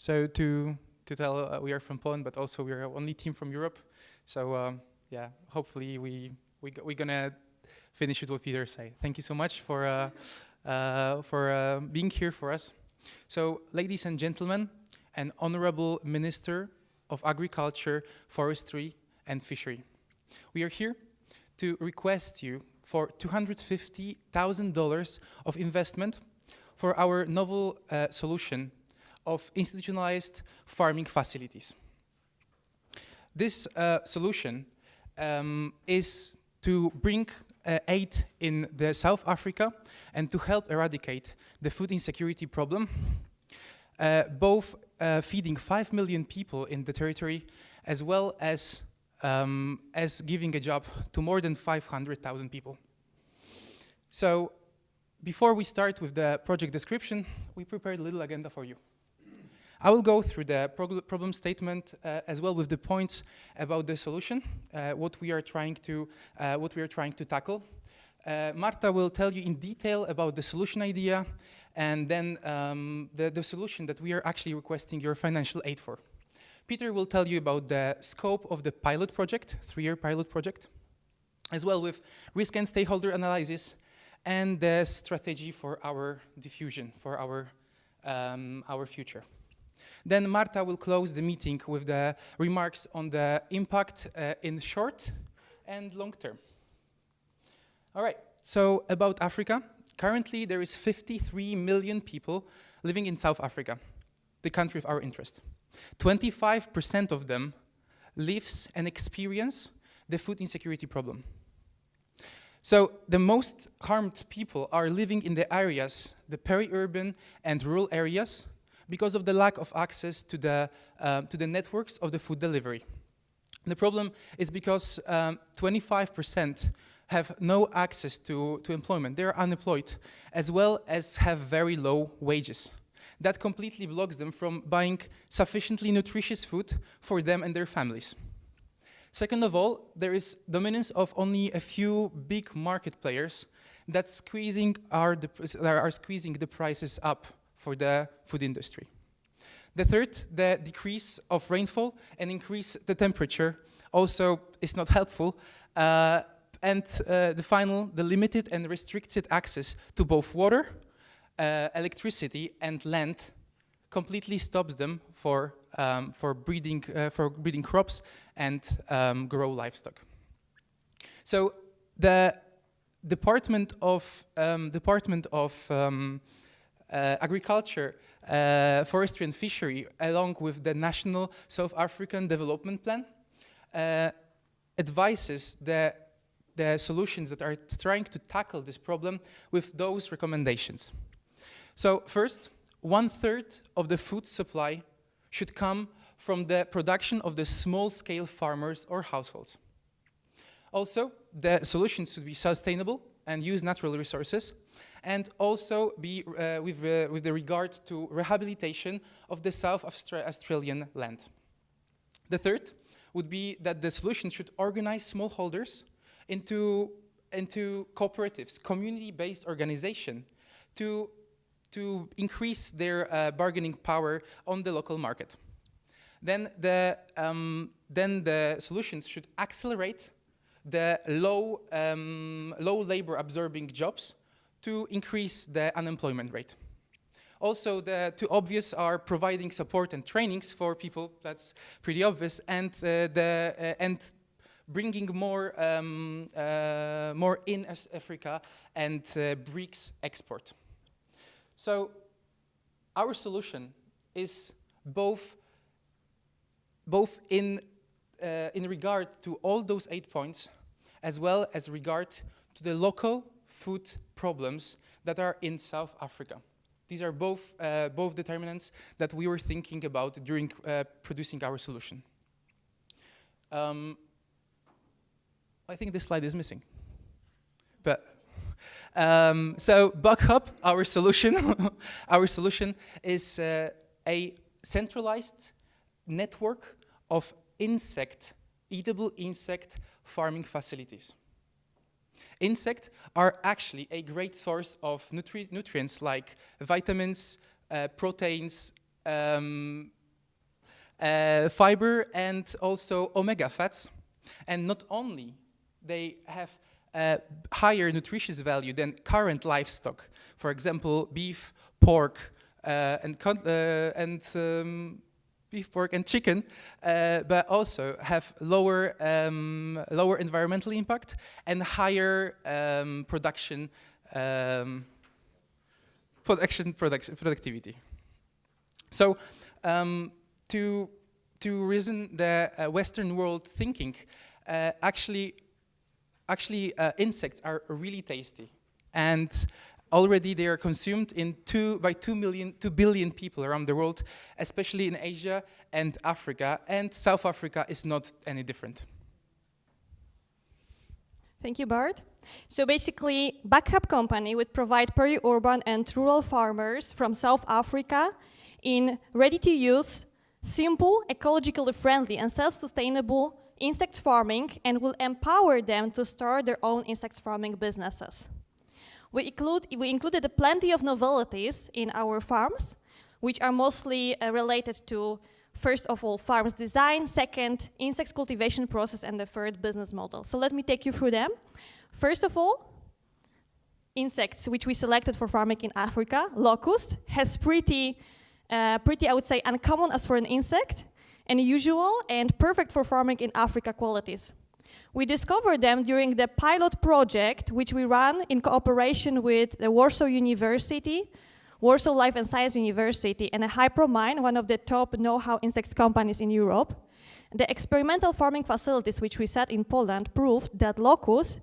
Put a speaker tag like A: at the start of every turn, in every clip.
A: So to tell, we are from Poland, but also we are the only team from Europe. So yeah, hopefully we're gonna finish it what Peter said. Thank you so much for being here for us. So, ladies and gentlemen, an honorable Minister of Agriculture, Forestry and Fishery, we are here to request you for $250,000 of investment for our novel solution of institutionalized farming facilities. This solution is to bring aid in the South Africa and to help eradicate the food insecurity problem, both feeding 5 million people in the territory, as well as giving a job to more than 500,000 people. So, before we start with the project description, we prepared a little agenda for you. I will go through the problem statement as well with the points about the solution, what we are trying to tackle. Marta will tell you in detail about the solution idea and then the solution that we are actually requesting your financial aid for. Peter will tell you about the scope of the pilot project, 3-year pilot project, as well with risk and stakeholder analysis and the strategy for our diffusion, for our future. Then Marta will close the meeting with the remarks on the impact in short and long term. All right, so about Africa. Currently, there is 53 million people living in South Africa, the country of our interest. 25% of them lives and experience the food insecurity problem. So the most harmed people are living in the areas, the peri-urban and rural areas, because of the lack of access to the networks of the food delivery. The problem is because 25% have no access to employment. They are unemployed, as well as have very low wages. That completely blocks them from buying sufficiently nutritious food for them and their families. Second of all, there is dominance of only a few big market players that are squeezing the prices up for the food industry. The third, the decrease of rainfall and increase the temperature also is not helpful. The final, the limited and restricted access to both water, electricity and land completely stops them for breeding crops and grow livestock. So the Department of Agriculture, Forestry and Fishery, along with the National South African Development Plan, advises the solutions that are trying to tackle this problem with those recommendations. So first, 1/3 of the food supply should come from the production of the small-scale farmers or households. Also, the solutions should be sustainable and use natural resources, and also be with the regard to rehabilitation of the South Australian land. The third would be that the solution should organize smallholders into cooperatives, community-based organization, to increase their bargaining power on the local market. Then the solutions should accelerate the low labor absorbing jobs to increase the unemployment rate. Also, the two obvious are providing support and trainings for people. That's pretty obvious, and bringing more in Africa and BRICS export. So, our solution is both in regard to all those 8 points, as well as regard to the local food problems that are in South Africa. These are both determinants that we were thinking about during producing our solution. I think this slide is missing. But so back up our solution. Our solution is a centralized network of edible insect farming facilities. Insects are actually a great source of nutrients like vitamins, proteins, fiber and also omega fats. And not only they have a higher nutritious value than current livestock, for example, beef, pork, beef, pork, and chicken, but also have lower environmental impact and higher productivity. So to reason the Western world thinking, actually insects are really tasty, and already they are consumed by 2 billion people around the world, especially in Asia and Africa, and South Africa is not any different.
B: Thank you, Bart. So basically, Backup Company would provide peri-urban and rural farmers from South Africa in ready-to-use, simple, ecologically friendly, and self-sustainable insect farming, and will empower them to start their own insect farming businesses. We included plenty of novelties in our farms, which are mostly related to, first of all, farms design, second, insect cultivation process, and the third, business model. So let me take you through them. First of all, insects, which we selected for farming in Africa. Locust has pretty, I would say, uncommon as for an insect, and usual and perfect for farming in Africa qualities. We discovered them during the pilot project, which we ran in cooperation with the Warsaw University, Warsaw Life and Science University, and a Hypromine, one of the top know-how insects companies in Europe. The experimental farming facilities which we set in Poland proved that locust,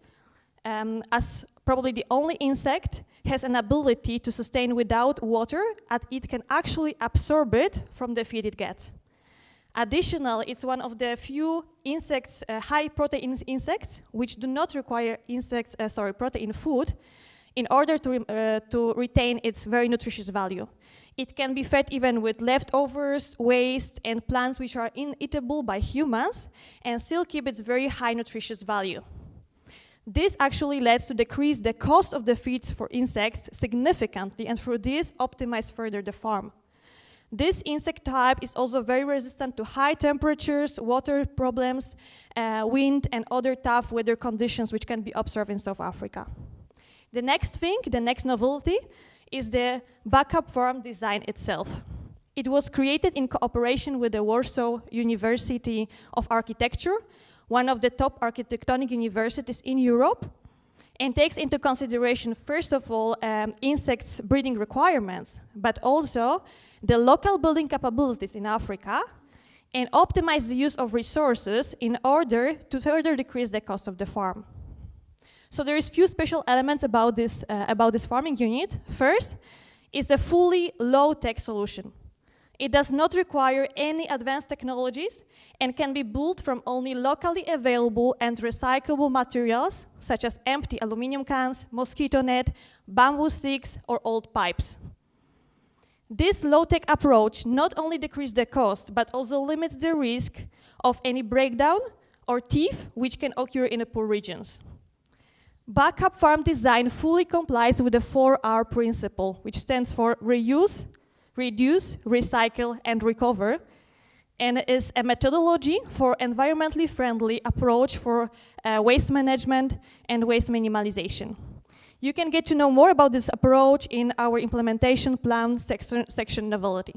B: as probably the only insect, has an ability to sustain without water, and it can actually absorb it from the feed it gets. Additionally, it's one of the few insects, high-protein insects, which do not require protein food in order to retain its very nutritious value. It can be fed even with leftovers, waste, and plants which are uneatable by humans, and still keep its very high nutritious value. This actually leads to decrease the cost of the feeds for insects significantly, and through this, optimize further the farm. This insect type is also very resistant to high temperatures, water problems, wind, and other tough weather conditions which can be observed in South Africa. The next novelty, is the backup farm design itself. It was created in cooperation with the Warsaw University of Architecture, one of the top architectonic universities in Europe, and takes into consideration, first of all, insects' breeding requirements, but also the local building capabilities in Africa, and optimize the use of resources in order to further decrease the cost of the farm. So there is few special elements about this farming unit. First, it's a fully low-tech solution. It does not require any advanced technologies and can be built from only locally available and recyclable materials, such as empty aluminum cans, mosquito net, bamboo sticks, or old pipes. This low-tech approach not only decreases the cost, but also limits the risk of any breakdown or thief, which can occur in the poor regions. Backup farm design fully complies with the 4R principle, which stands for reuse, reduce, recycle, and recover, and is a methodology for environmentally friendly approach for waste management and waste minimalization. You can get to know more about this approach in our implementation plan section novelty.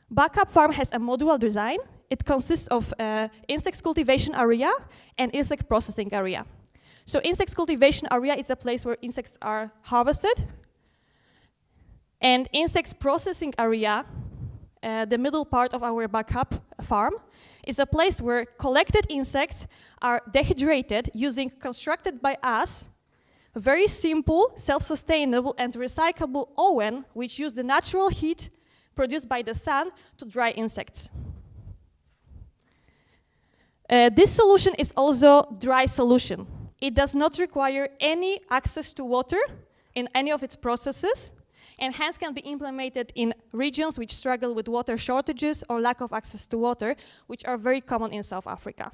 B: Backup farm has a modular design. It consists of insect cultivation area and insect processing area. So insect cultivation area is a place where insects are harvested, and insects processing area, the middle part of our backup farm, is a place where collected insects are dehydrated using constructed by us very simple, self-sustainable, and recyclable oven, which use the natural heat produced by the sun to dry insects. This solution is also dry solution. It does not require any access to water in any of its processes, and hence can be implemented in regions which struggle with water shortages or lack of access to water, which are very common in South Africa.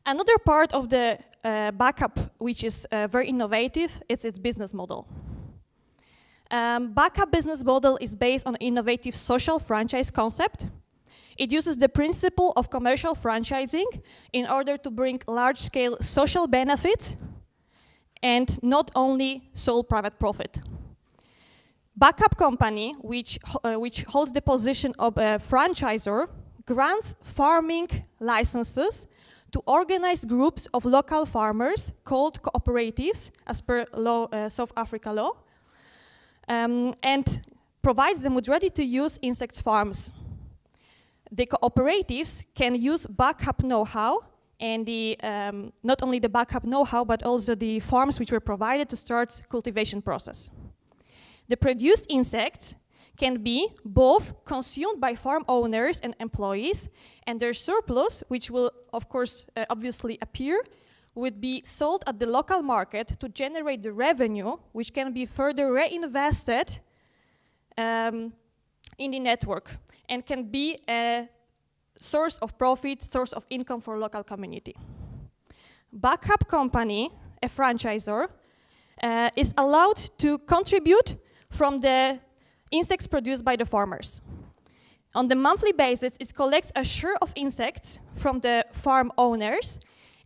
B: Another part of the backup, which is very innovative, it's its business model. Backup business model is based on innovative social franchise concept. It uses the principle of commercial franchising in order to bring large-scale social benefit and not only sole private profit. Backup company, which holds the position of a franchisor, grants farming licenses to organize groups of local farmers called cooperatives, as per law, South Africa law, and provides them with ready-to-use insect farms. The cooperatives can use backup know-how and not only the backup know-how, but also the farms which were provided to start cultivation process. The produced insects can be both consumed by farm owners and employees, and their surplus, which will, of course, obviously appear, would be sold at the local market to generate the revenue, which can be further reinvested in the network and can be a source of profit, source of income for local community. Backup company, a franchisor, is allowed to contribute from the insects produced by the farmers. On the monthly basis, it collects a share of insects from the farm owners,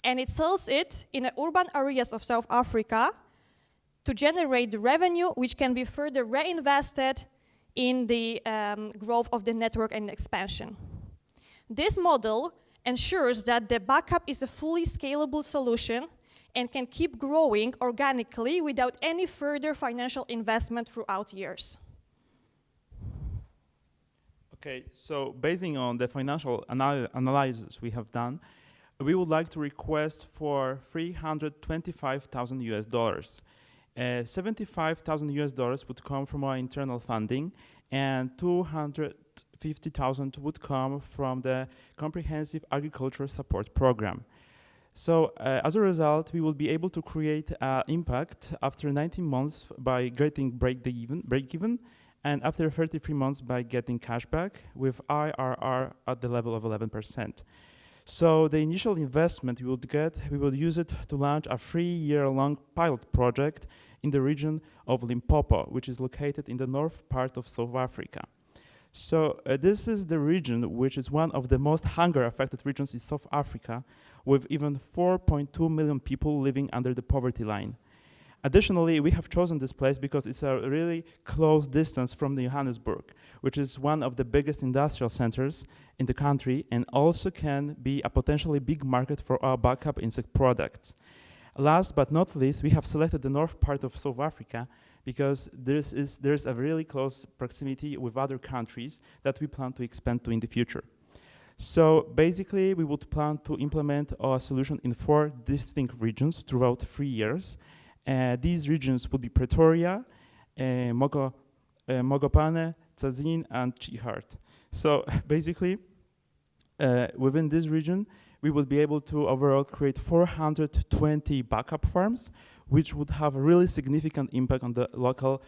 B: and it sells it in the urban areas of South Africa to generate the revenue, which can be further reinvested in the growth of the network and expansion. This model ensures that the backup is a fully scalable solution and can keep growing organically without any further financial investment throughout years.
C: Okay, so basing on the financial analysis we have done, we would like to request for $325,000 US. 75,000 US dollars would come from our internal funding, and 250,000 would come from the Comprehensive Agricultural Support Program. So as a result, we will be able to create impact after 19 months by getting break even, and after 33 months by getting cash back with IRR at the level of 11%. So the initial investment we will use it to launch a 3-year-long pilot project in the region of Limpopo, which is located in the north part of South Africa. So this is the region which is one of the most hunger-affected regions in South Africa, with even 4.2 million people living under the poverty line. Additionally, we have chosen this place because it's a really close distance from Johannesburg, which is one of the biggest industrial centers in the country and also can be a potentially big market for our backup insect products. Last but not least, we have selected the north part of South Africa because there's a really close proximity with other countries that we plan to expand to in the future. So basically, we would plan to implement our solution in 4 distinct regions throughout 3 years. These regions would be Pretoria, Mokopane, Tsazin, and Chihart. So basically, within this region, we would be able to overall create 420 backup farms, which would have a really significant impact on the local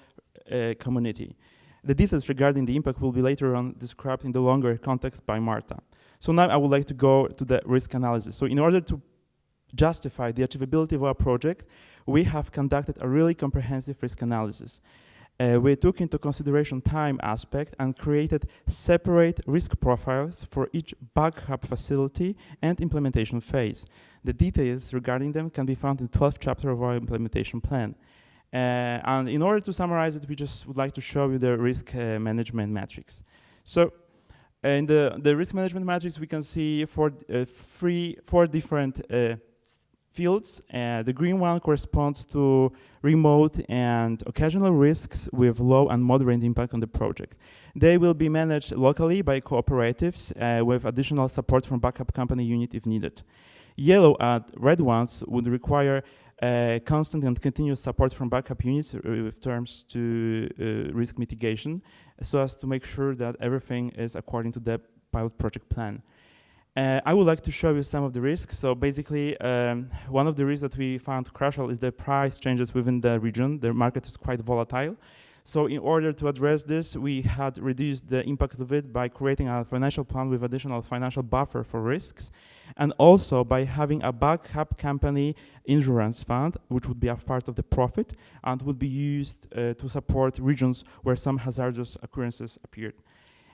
C: community. The details regarding the impact will be later on described in the longer context by Marta. So now I would like to go to the risk analysis. So in order to justify the achievability of our project, we have conducted a really comprehensive risk analysis. We took into consideration time aspect and created separate risk profiles for each backup facility and implementation phase. The details regarding them can be found in the 12th chapter of our implementation plan. And in order to summarize it, we just would like to show you the risk management matrix. So in the risk management matrix, we can see four different fields. The green one corresponds to remote and occasional risks with low and moderate impact on the project. They will be managed locally by cooperatives with additional support from backup company unit if needed. Yellow and red ones would require constant and continuous support from backup units with terms to risk mitigation, so as to make sure that everything is according to the pilot project plan. I would like to show you some of the risks. So basically, one of the risks that we found crucial is the price changes within the region. The market is quite volatile. So in order to address this, we had reduced the impact of it by creating a financial plan with additional financial buffer for risks, and also by having a backup company insurance fund, which would be a part of the profit and would be used to support regions where some hazardous occurrences appeared.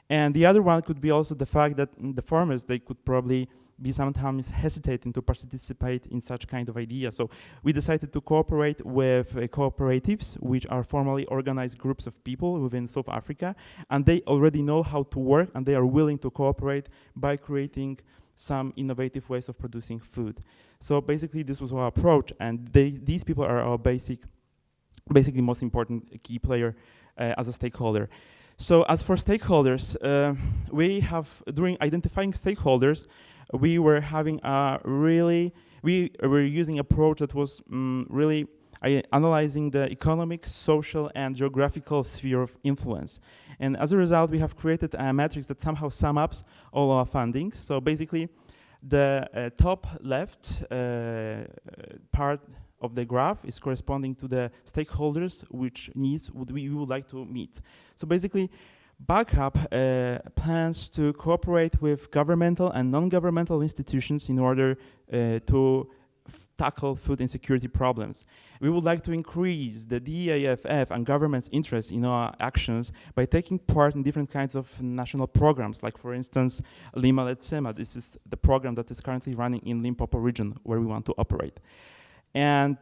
C: And the other one could be also the fact that the farmers, they could probably be sometimes hesitating to participate in such kind of idea. So we decided to cooperate with cooperatives, which are formally organized groups of people within South Africa, and they already know how to work, and they are willing to cooperate by creating some innovative ways of producing food. So basically this was our approach, and these people are our basically most important key player as a stakeholder. So as for stakeholders, we have, during identifying stakeholders, we were having a really, we were using approach that was really analyzing the economic, social, and geographical sphere of influence. And as a result, we have created a matrix that somehow sums up all our findings. So basically, the top left part of the graph is corresponding to the stakeholders which needs we would like to meet. So basically, Backup plans to cooperate with governmental and non-governmental institutions in order to tackle food insecurity problems. We would like to increase the DAFF and government's interest in our actions by taking part in different kinds of national programs, like for instance, Lima Letsema. This is the program that is currently running in Limpopo region where we want to operate. And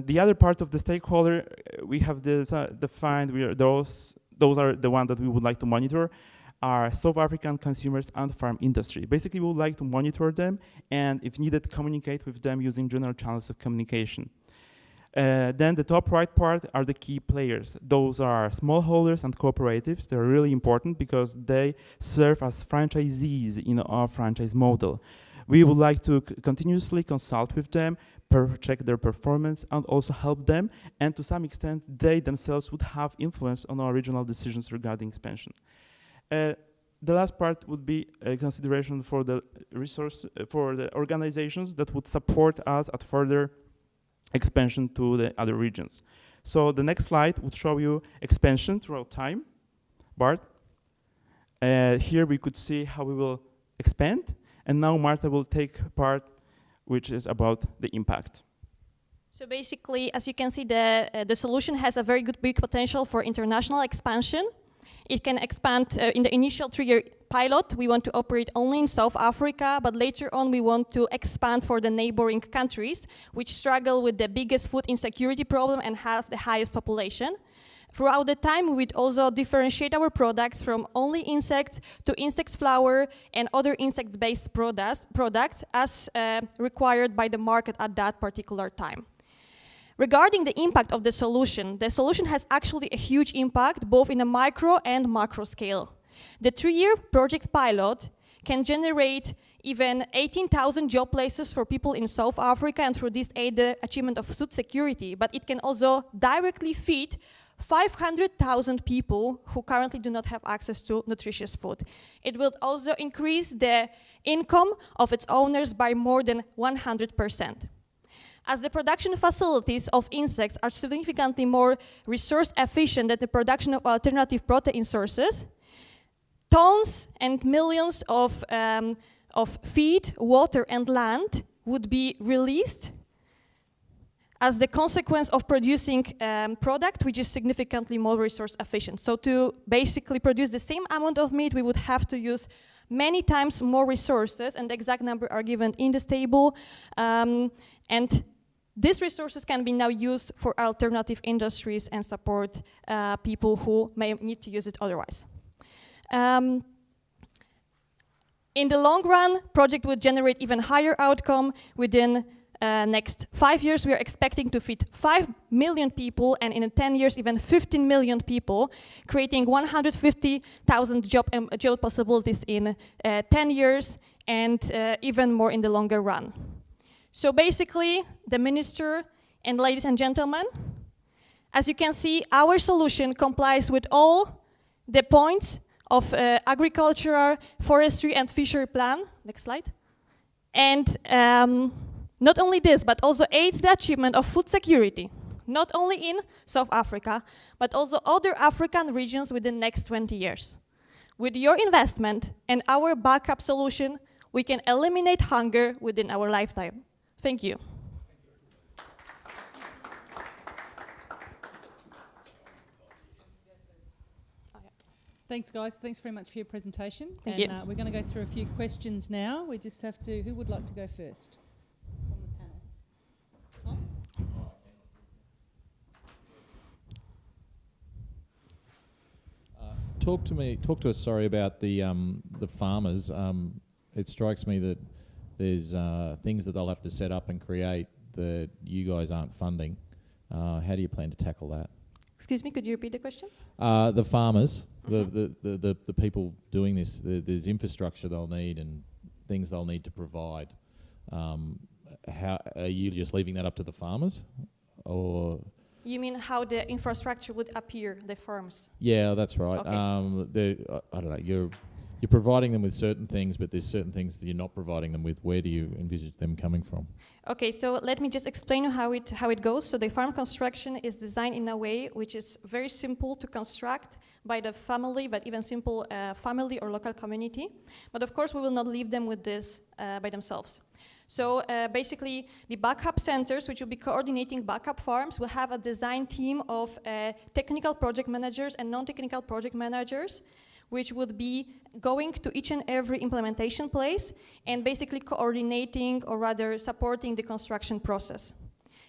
C: the other part of the stakeholder, we have this, defined, those are the ones that we would like to monitor, are South African consumers and farm industry. Basically, we would like to monitor them and, if needed, communicate with them using general channels of communication. Then the top right part are the key players. Those are smallholders and cooperatives. They're really important because they serve as franchisees in our franchise model. We would like to continuously consult with them, check their performance, and also help them, and to some extent they themselves would have influence on our regional decisions regarding expansion. The last part would be a consideration for the for the organizations that would support us at further expansion to the other regions. So the next slide would show you expansion throughout time. Bart, here we could see how we will expand, and now Marta will take part, which is about the impact.
B: So basically, as you can see, the solution has a very good big potential for international expansion. It can expand in the initial 3-year pilot. We want to operate only in South Africa, but later on we want to expand for the neighboring countries, which struggle with the biggest food insecurity problem and have the highest population. Throughout the time, we would also differentiate our products from only insects to insect flour and other insect-based products as required by the market at that particular time. Regarding the impact of the solution has actually a huge impact both in a micro and macro scale. The 3-year project pilot can generate even 18,000 job places for people in South Africa and through this aid the achievement of food security, but it can also directly feed 500,000 people who currently do not have access to nutritious food. It will also increase the income of its owners by more than 100%. As the production facilities of insects are significantly more resource efficient than the production of alternative protein sources, tons and millions of feed, water, and land would be released as the consequence of producing product which is significantly more resource efficient. So to basically produce the same amount of meat, we would have to use many times more resources, and the exact number are given in this table. And these resources can be now used for alternative industries and support people who may need to use it otherwise. In the long run, project would generate even higher outcome. Within next 5 years, we are expecting to feed 5 million people, and in 10 years, even 15 million people, creating 150,000 job possibilities in 10 years, and even more in the longer run. So basically, the minister and ladies and gentlemen, as you can see, our solution complies with all the points of agricultural, forestry, and fishery plan. Next slide. And not only this, but also aids the achievement of food security. not only in South Africa, but also other African regions within the next 20 years. With your investment and our backup solution, we can eliminate hunger within our lifetime. Thank you.
D: Thanks, guys. Thanks very much for your presentation.
B: Thank you.
D: We're going to go through a few questions now. We just have to... Who would like to go first from the panel? Tom?
E: Talk to us, sorry, about the farmers. It strikes me that there's things that they'll have to set up and create that you guys aren't funding. How do you plan to tackle that?
B: Excuse me, could you repeat the question?
E: The farmers, the people doing this, there's infrastructure they'll need and things they'll need to provide. How are you just leaving that up to the farmers, or?
B: You mean how the infrastructure would appear, the farms?
E: Yeah, that's right.
B: Okay.
E: I don't know. You're providing them with certain things, but there's certain things that you're not providing them with. Where do you envisage them coming from?
B: Okay, so let me just explain how it goes. So the farm construction is designed in a way which is very simple to construct by the family, but even simple family or local community. But of course, we will not leave them with this by themselves. So basically, the backup centers, which will be coordinating backup farms, will have a design team of technical project managers and non-technical project managers, which would be going to each and every implementation place and basically coordinating, or rather supporting, the construction process.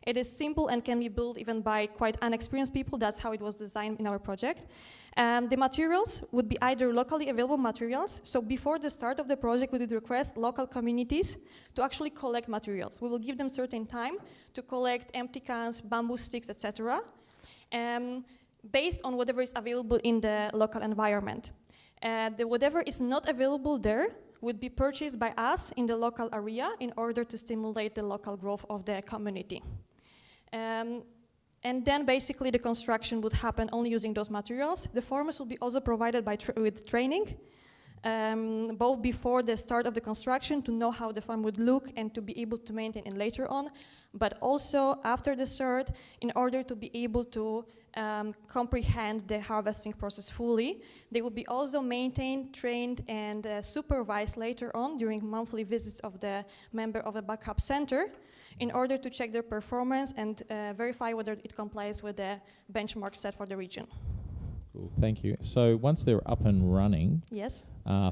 B: It is simple and can be built even by quite unexperienced people. That's how it was designed in our project. The materials would be either locally available materials. So before the start of the project, we would request local communities to actually collect materials. We will give them certain time to collect empty cans, bamboo sticks, etc., based on whatever is available in the local environment. Whatever is not available there would be purchased by us in the local area in order to stimulate the local growth of the community. And then basically the construction would happen only using those materials. The farmers will be also provided with training, both before the start of the construction to know how the farm would look and to be able to maintain it later on, but also after the start in order to be able to comprehend the harvesting process fully. They will be also maintained, trained, and supervised later on during monthly visits of the member of the backup center in order to check their performance and verify whether it complies with the benchmark set for the region.
E: Cool, thank you. So once they're up and running,
B: Yes.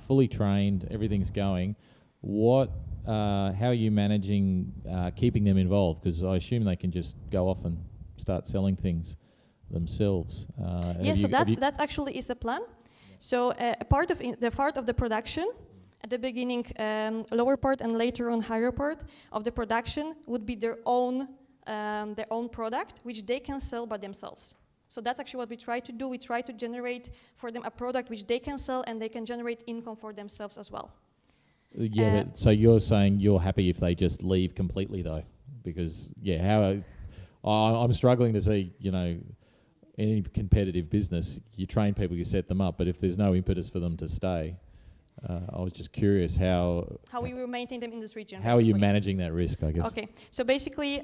E: Fully trained, everything's going, how are you managing keeping them involved? Because I assume they can just go off and start selling things themselves.
B: Yes, so that's actually is a plan. Yeah. So a part of the production, at the beginning, lower part, and later on higher part of the production would be their own product, which they can sell by themselves. So that's actually what we try to do. We try to generate for them a product which they can sell, and they can generate income for themselves as well.
E: Yeah, but so you're saying you're happy if they just leave completely, though? Because, yeah, I'm struggling to see, any competitive business, you train people, you set them up, but if there's no impetus for them to stay, I was just curious how
B: we will maintain them in this region.
E: How are you managing that risk, I guess?
B: Okay, so basically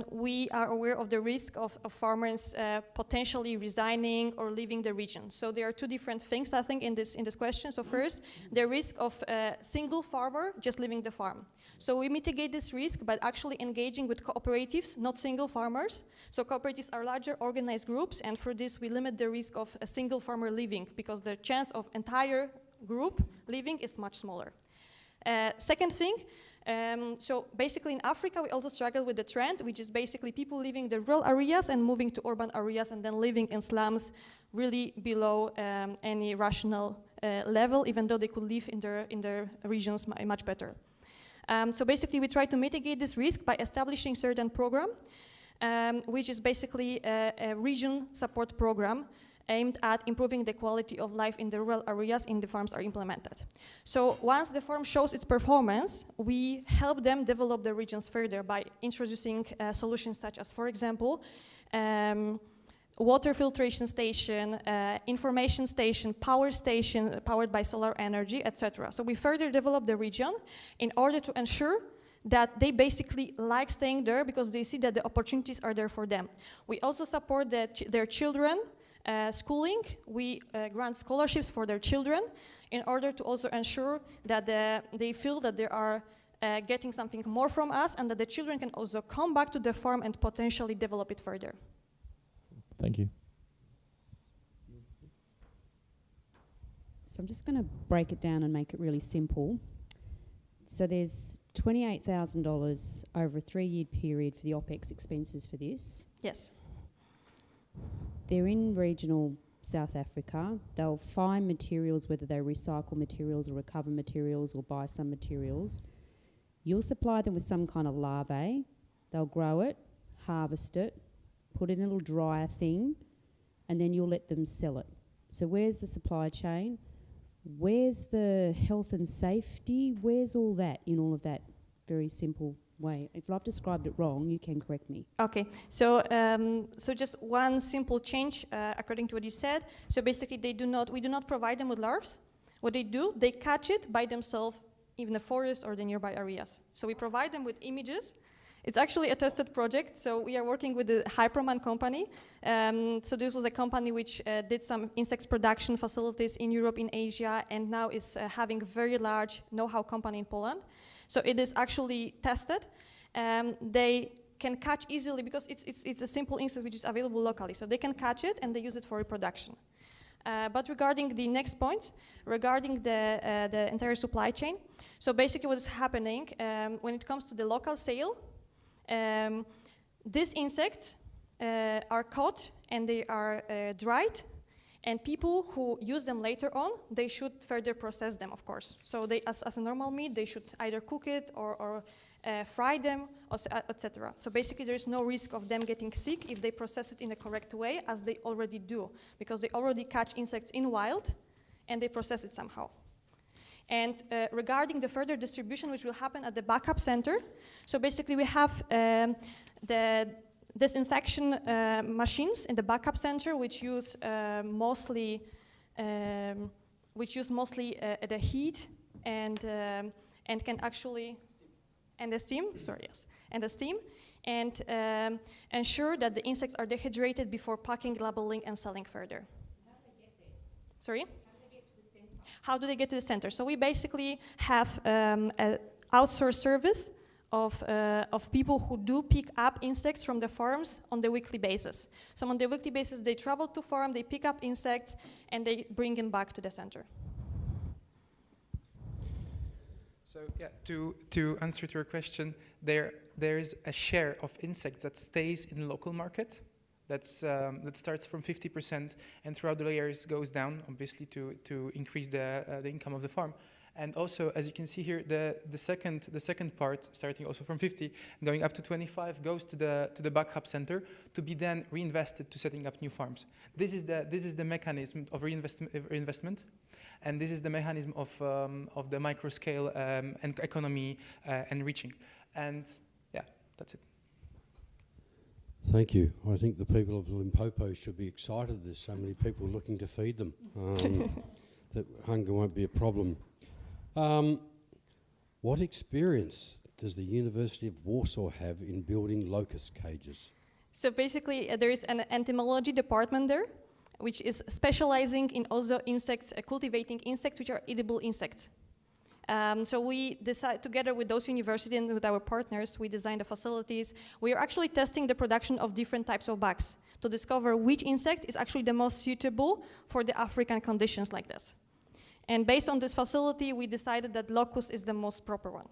B: we are aware of the risk of farmers potentially resigning or leaving the region. So there are two different things, I think, in this question. So first, the risk of a single farmer just leaving the farm. So we mitigate this risk by actually engaging with cooperatives, not single farmers. So cooperatives are larger organized groups, and for this we limit the risk of a single farmer leaving, because the chance of entire group leaving is much smaller. Second thing, so basically in Africa we also struggle with the trend, which is basically people leaving the rural areas and moving to urban areas and then living in slums really below any rational level, even though they could live in their regions much better. So basically we try to mitigate this risk by establishing certain program, which is basically a region support program aimed at improving the quality of life in the rural areas in the farms are implemented. So once the farm shows its performance, we help them develop the regions further by introducing solutions such as, for example, water filtration station, information station, power station powered by solar energy, etc. So we further develop the region in order to ensure that they basically like staying there because they see that the opportunities are there for them. We also support their children schooling. We grant scholarships for their children in order to also ensure that they feel that they are getting something more from us and that the children can also come back to the farm and potentially develop it further.
E: Thank you.
F: So I'm just going to break it down and make it really simple. So there's $28,000 over a 3-year period for the OPEX expenses for this.
B: Yes.
F: They're in regional South Africa. They'll find materials, whether they recycle materials or recover materials or buy some materials. You'll supply them with some kind of larvae. They'll grow it, harvest it, put it in a little dryer thing, and then you'll let them sell it. So where's the supply chain? Where's the health and safety? Where's all that in all of that very simple way? If I've described it wrong, you can correct me.
B: Okay, so just one simple change according to what you said. So basically, we do not provide them with larvae. What they do, they catch it by themselves in the forest or the nearby areas. So we provide them with images. It's actually a tested project, so we are working with the Hyperman company. So this was a company which did some insects production facilities in Europe, in Asia, and now is having a very large know-how company in Poland. So it is actually tested. They can catch easily because it's a simple insect which is available locally. So they can catch it and they use it for reproduction. But regarding the next point, regarding the entire supply chain, so basically what is happening when it comes to the local sale, these insects are caught and they are dried, and people who use them later on, they should further process them, of course. So they, as a normal meat, they should either cook it or fry them, etc. So basically there is no risk of them getting sick if they process it in the correct way, as they already do, because they already catch insects in wild and they process it somehow. And regarding the further distribution, which will happen at the backup center, so basically we have the disinfection machines in the backup center, which use mostly the heat and can actually and the steam. Sorry, yes, and the steam, and ensure that the insects are dehydrated before packing, labeling, and selling further. How do they get there? Sorry. How do they get to the center? So we basically have an outsourced service of people who do pick up insects from the farms on the weekly basis. So on the weekly basis, they travel to farm, they pick up insects, and they bring them back to the center.
A: So yeah, to answer to your question, there is a share of insects that stays in the local market. That starts from 50% and throughout the years goes down, obviously to increase the income of the farm. And also, as you can see here, the second part, starting also from 50, going up to 25, goes to the backup center to be then reinvested to setting up new farms. This is the mechanism of reinvestment, and this is the mechanism of the micro scale and economy enriching. And yeah, that's it.
G: Thank you. I think the people of Limpopo should be excited there's so many people looking to feed them. That hunger won't be a problem. What experience does the University of Warsaw have in building locust cages?
B: So basically, there is an entomology department there, which is specializing in also insects, cultivating insects which are edible insects. So we decide, together with those universities and with our partners, we designed the facilities. We are actually testing the production of different types of bugs to discover which insect is actually the most suitable for the African conditions like this. And based on this facility, we decided that locust is the most proper one.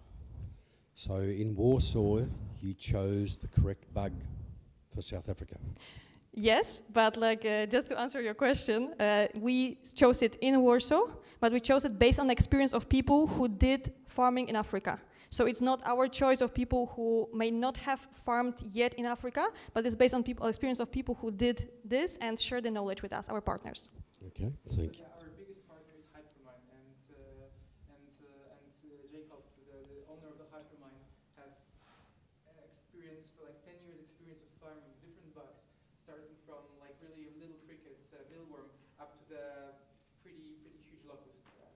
G: So in Warsaw, you chose the correct bug for South Africa.
B: Yes, but just to answer your question, we chose it in Warsaw, but we chose it based on the experience of people who did farming in Africa. So it's not our choice of people who may not have farmed yet in Africa, but it's based on experience of people who did this and share the knowledge with us, our partners.
G: Okay, thank you.
A: Yeah, our biggest partner is Hypermine, and Jacob, the owner of the Hypermine, have experience for like 10 years experience of farming different bugs, starting from like really little crickets, mealworm, up to the pretty huge locust. And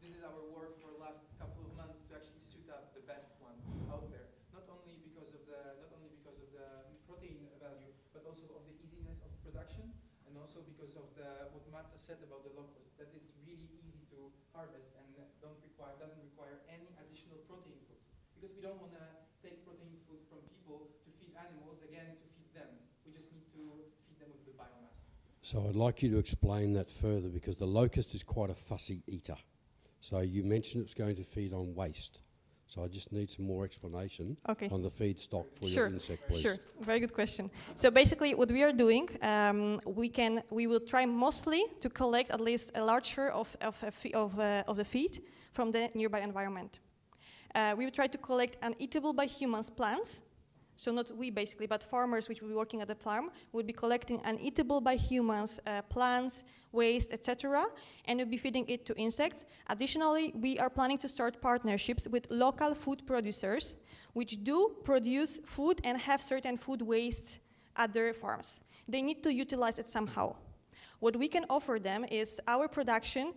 A: this is our work for the last couple of months to actually suit up the best one. production, and also because of what Marta said about the locust, that is really easy to harvest and doesn't require any additional protein food. Because we don't want to take protein food from people to feed animals, again, to feed them. We just need to feed them with the biomass.
G: So I'd like you to explain that further, because the locust is quite a fussy eater. So you mentioned it's going to feed on waste. So I just need some more explanation on the feedstock for your insect, please.
B: Sure, very good question. So basically what we are doing, we will try mostly to collect at least a large share of the feed from the nearby environment. We will try to collect uneatable by humans plants. So not we basically, but farmers which will be working at the farm would be collecting uneatable by humans plants, waste, etc., and we'll be feeding it to insects. Additionally, we are planning to start partnerships with local food producers, which do produce food and have certain food wastes at their farms. They need to utilize it somehow. What we can offer them is our production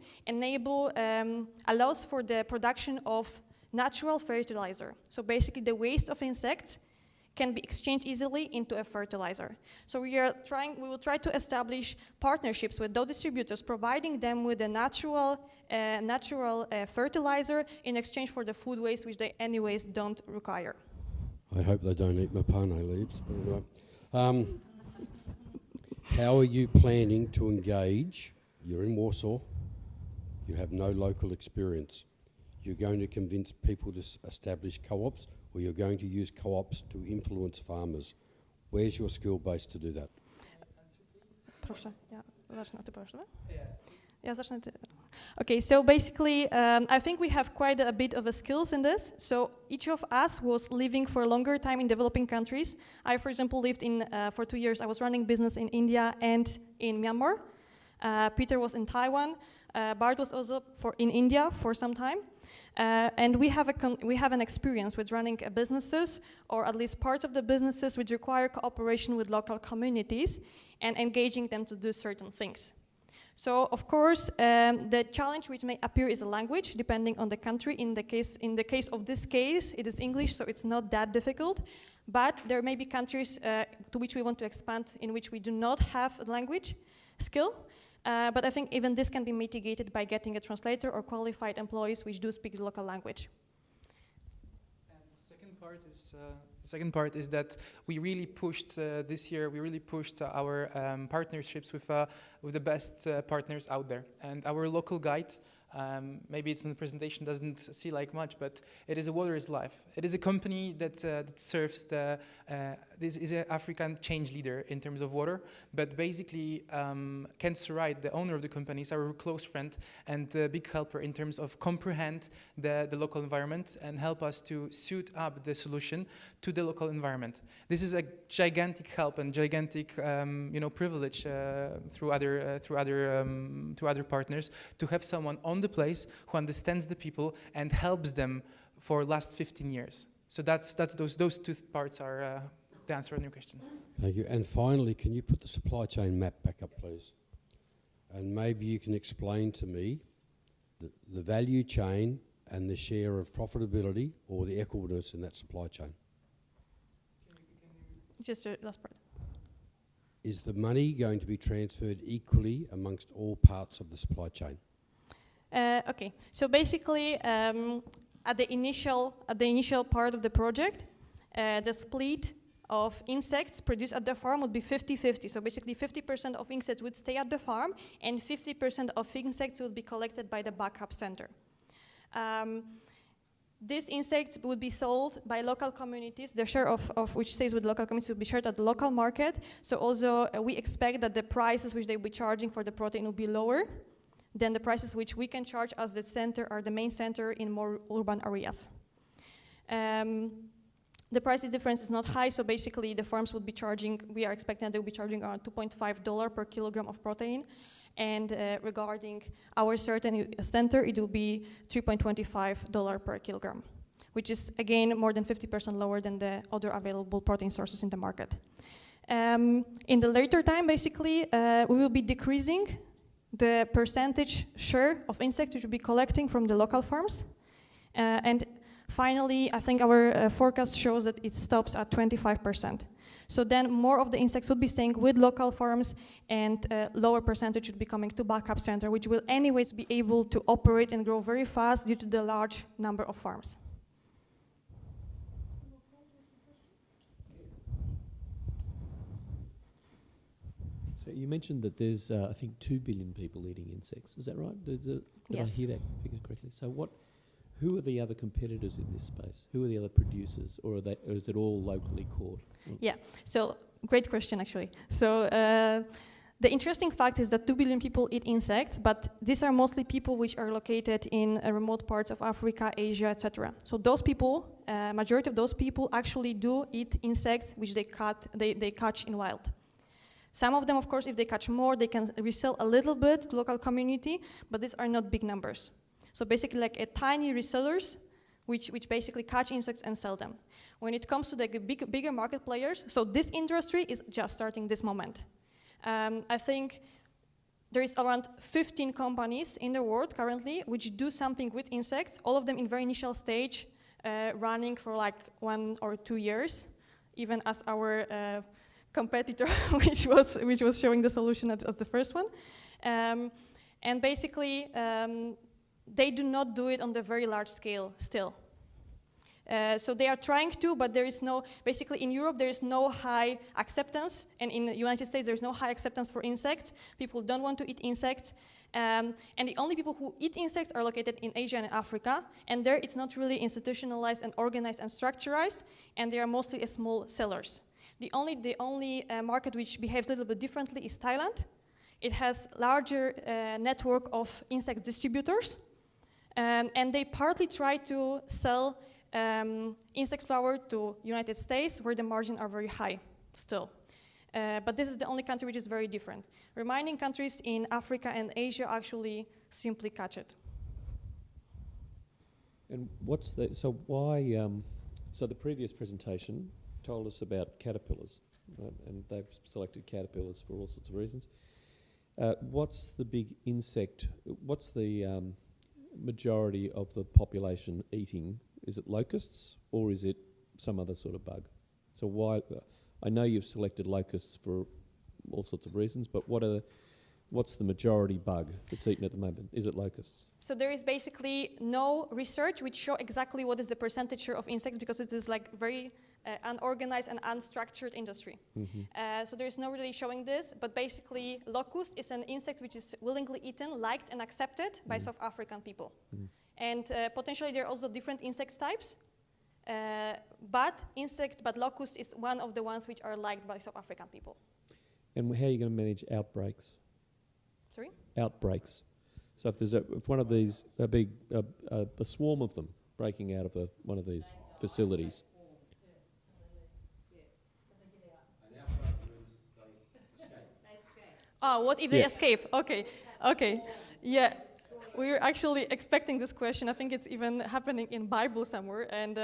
B: allows for the production of natural fertilizer. So basically the waste of insects can be exchanged easily into a fertilizer. So we will try to establish partnerships with those distributors, providing them with a natural fertilizer in exchange for the food waste, which they anyways don't require.
G: I hope they don't eat mapane leaves. But anyway. How are you planning to engage? You're in Warsaw. You have no local experience. You're going to convince people to establish co-ops, or you're going to use co-ops to influence farmers. Where's your skill base to do that?
B: Proszę, ja zacznę, ty proszę. Ja zacznę, ty. Okay, so basically, I think we have quite a bit of skills in this. So each of us was living for a longer time in developing countries. I, for example, lived for 2 years. I was running business in India and in Myanmar. Peter was in Taiwan. Bart was also in India for some time. And we have an experience with running businesses, or at least parts of the businesses which require cooperation with local communities and engaging them to do certain things. So, of course, the challenge which may appear is a language, depending on the country. In the case of this case, it is English, so it's not that difficult. But there may be countries to which we want to expand, in which we do not have a language skill. But I think even this can be mitigated by getting a translator or qualified employees which do speak the local language.
A: And the second part is that we really pushed this year. We really pushed our partnerships with the best partners out there. And our local guide, maybe it's in the presentation, doesn't see like much, but it is a Water is Life. It is a company that serves this is an African change leader in terms of water, but basically Ken Surai, the owner of the company, is our close friend and a big helper in terms of comprehend the local environment and help us to suit up the solution to the local environment. This is a gigantic help and gigantic privilege through other partners to have someone on the place who understands the people and helps them for last 15 years. So those two parts are the answer on your question.
G: Thank you. And finally, can you put the supply chain map back up, please? And maybe you can explain to me the value chain and the share of profitability or the equitableness in that supply chain.
B: Just the last part.
G: Is the money going to be transferred equally amongst all parts of the supply chain?
B: Okay, so basically, at the initial part of the project, the split of insects produced at the farm would be 50-50. So basically 50% of insects would stay at the farm and 50% of insects would be collected by the backup center. These insects would be sold by local communities. The share of which stays with local communities would be shared at the local market. So also we expect that the prices which they will be charging for the protein will be lower than the prices which we can charge as the center or the main center in more urban areas. The price difference is not high, so basically the farms would be charging, we are expecting that they will be charging around $2.5 per kilogram of protein. And regarding our certain center, it will be $3.25 per kilogram, which is again more than 50% lower than the other available protein sources in the market. In the later time, basically, we will be decreasing the percentage share of insects which will be collecting from the local farms. And finally, I think our forecast shows that it stops at 25%. So then more of the insects would be staying with local farms, and lower percentage would be coming to backup center, which will anyways be able to operate and grow very fast due to the large number of farms.
H: So you mentioned that there's, I think, 2 billion people eating insects. Is that right? Did
B: Yes.
H: I hear that figure correctly? So who are the other competitors in this space? Who are the other producers, or is it all locally caught?
B: Yeah, so great question actually. So the interesting fact is that 2 billion people eat insects, but these are mostly people which are located in remote parts of Africa, Asia, etc. So those people, majority of those people actually do eat insects which they catch in wild. Some of them, of course, if they catch more, they can resell a little bit to local community, but these are not big numbers. So basically like a tiny resellers, which basically catch insects and sell them. When it comes to the bigger market players, so this industry is just starting this moment. I think there is around 15 companies in the world currently which do something with insects, all of them in very initial stage, running for like 1 or 2 years, even as our competitor, which was showing the solution as the first one. And basically, they do not do it on the very large scale still. So they are trying to, but there is no, basically in Europe there is no high acceptance, and in the United States there's no high acceptance for insects. People don't want to eat insects. And the only people who eat insects are located in Asia and Africa, and there it's not really institutionalized and organized and structurized, and they are mostly small sellers. The only market which behaves a little bit differently is Thailand. It has larger network of insect distributors, and they partly try to sell insect flour to United States, where the margins are very high still. But this is the only country which is very different. Remaining countries in Africa and Asia actually simply catch it.
H: And so the previous presentation told us about caterpillars, right? And they've selected caterpillars for all sorts of reasons. What's the majority of the population eating? Is it locusts, or is it some other sort of bug? So why? I know you've selected locusts for all sorts of reasons, but what's the majority bug that's eaten at the moment? Is it locusts?
B: So there is basically no research which show exactly what is the percentage share of insects, because it is like very unorganized and unstructured industry. Mm-hmm. So there is no really showing this, but basically locust is an insect which is willingly eaten, liked and accepted by South African people. Mm-hmm. And potentially there are also different insect types, but locust is one of the ones which are liked by South African people.
H: And how are you going to manage outbreaks?
B: Sorry?
H: Outbreaks. So if one of these, a swarm of them breaking out of one of these facilities.
B: Oh, what if they escape? Okay. Yeah, we're actually expecting this question. I think it's even happening in Bible somewhere, and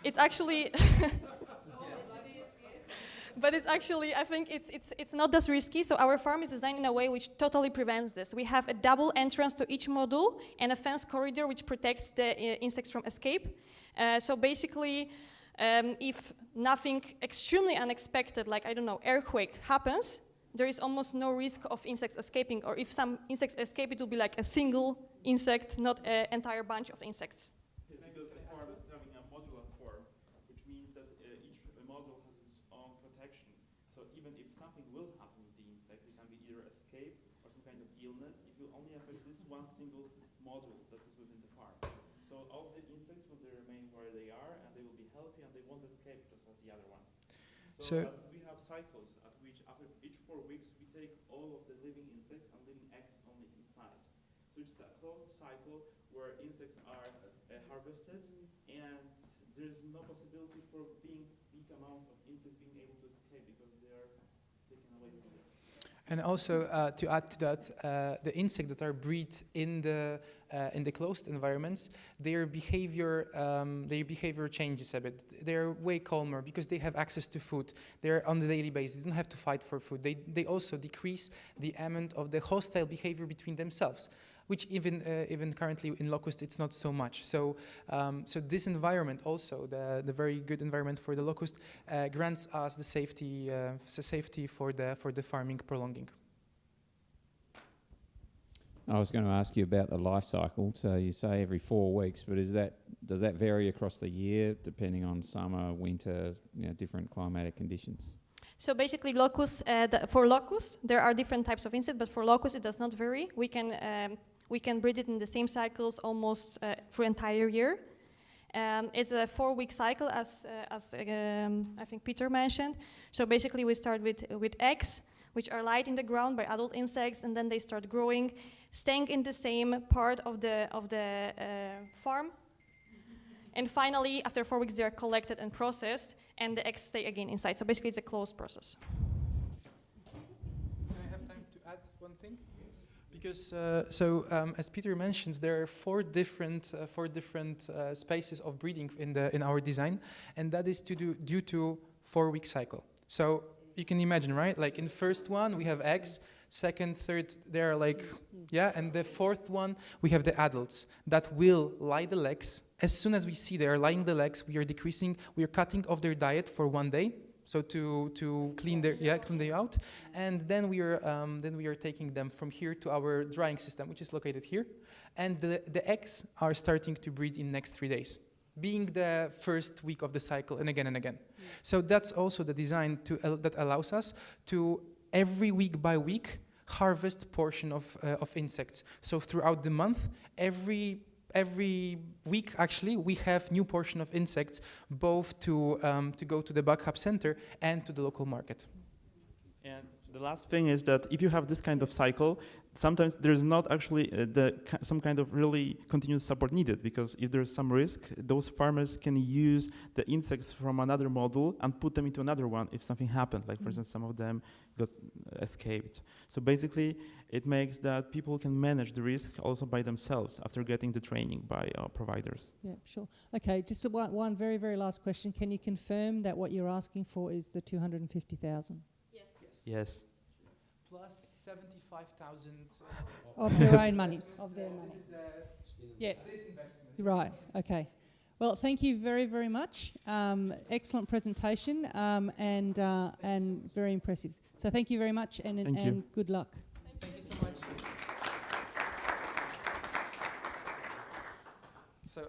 B: it's actually, but it's actually, I think it's not as risky. So our farm is designed in a way which totally prevents this. We have a double entrance to each module and a fence corridor which protects the insects from escape. So basically, if nothing extremely unexpected, like, I don't know, earthquake happens, there is almost no risk of insects escaping, or if some insects escape, it will be like a single insect, not an entire bunch of insects.
C: Because the farm is having a modular form, which means that each module has its own protection. So even if something will happen with the insect, it can be either escape or some kind of illness, it will only affect this one single module that is within the farm. So all the insects will remain where they are, and they will be healthy, and they won't escape just like the other ones. So as we have cycles at which after each 4 weeks we take all of the living insects and living eggs only inside. So it's a closed cycle where insects are harvested, and there's no possibility for big amounts of insects being able to escape because they are taken away from them.
A: And also, to add to that, the insects that are bred in the closed environments, their behavior changes a bit. They're way calmer because they have access to food. They're on a daily basis. They don't have to fight for food. They also decrease the amount of the hostile behavior between themselves. which even currently in locust it's not so much. So so this environment also, the very good environment for the locust, grants us the safety for the farming prolonging.
I: I was going to ask you about the life cycle. So you say every 4 weeks, but does that vary across the year depending on summer, winter, different climatic conditions?
B: So basically, for locusts, there are different types of insects, but for locusts, it does not vary. We can breed it in the same cycles almost for entire year. It's a 4-week cycle, as I think Peter mentioned. So basically, we start with eggs, which are laid in the ground by adult insects, and then they start growing, staying in the same part of the farm. And finally, after 4 weeks, they are collected and processed, and the eggs stay again inside. So basically, it's a closed process.
A: Can I have time to add one thing? Because as Peter mentions, there are four different spaces of breeding in our design, and that is due to 4-week cycle. So you can imagine, right? Like in the first one, we have eggs. Second, third, they're like, and the fourth one, we have the adults that will lay the eggs. As soon as we see they are laying the eggs, we are cutting off their diet for 1 day, so to clean them out, and then we are taking them from here to our drying system, which is located here, and the eggs are starting to breed in next 3 days, being the first week of the cycle, and again and again. So that's also the design that allows us to every week by week harvest portion of insects. So throughout the month, every week actually we have new portion of insects, both to go to the backup center and to the local market.
C: And the last thing is that if you have this kind of cycle, sometimes there's not actually some kind of really continuous support needed, because if there's some risk, those farmers can use the insects from another model and put them into another one if something happened, like for instance some of them got escaped. So basically it makes that people can manage the risk also by themselves after getting the training by our providers.
D: Yeah, sure. Okay, just one very, very last question. Can you confirm that what you're asking for is the 250,000?
C: Yes.
A: Plus 75,000
D: of their own money. Of their money.
A: This investment.
D: Right. Okay. Well, thank you very, very much. Excellent presentation and very impressive. So thank you very much and good luck.
A: Thank you so much. So.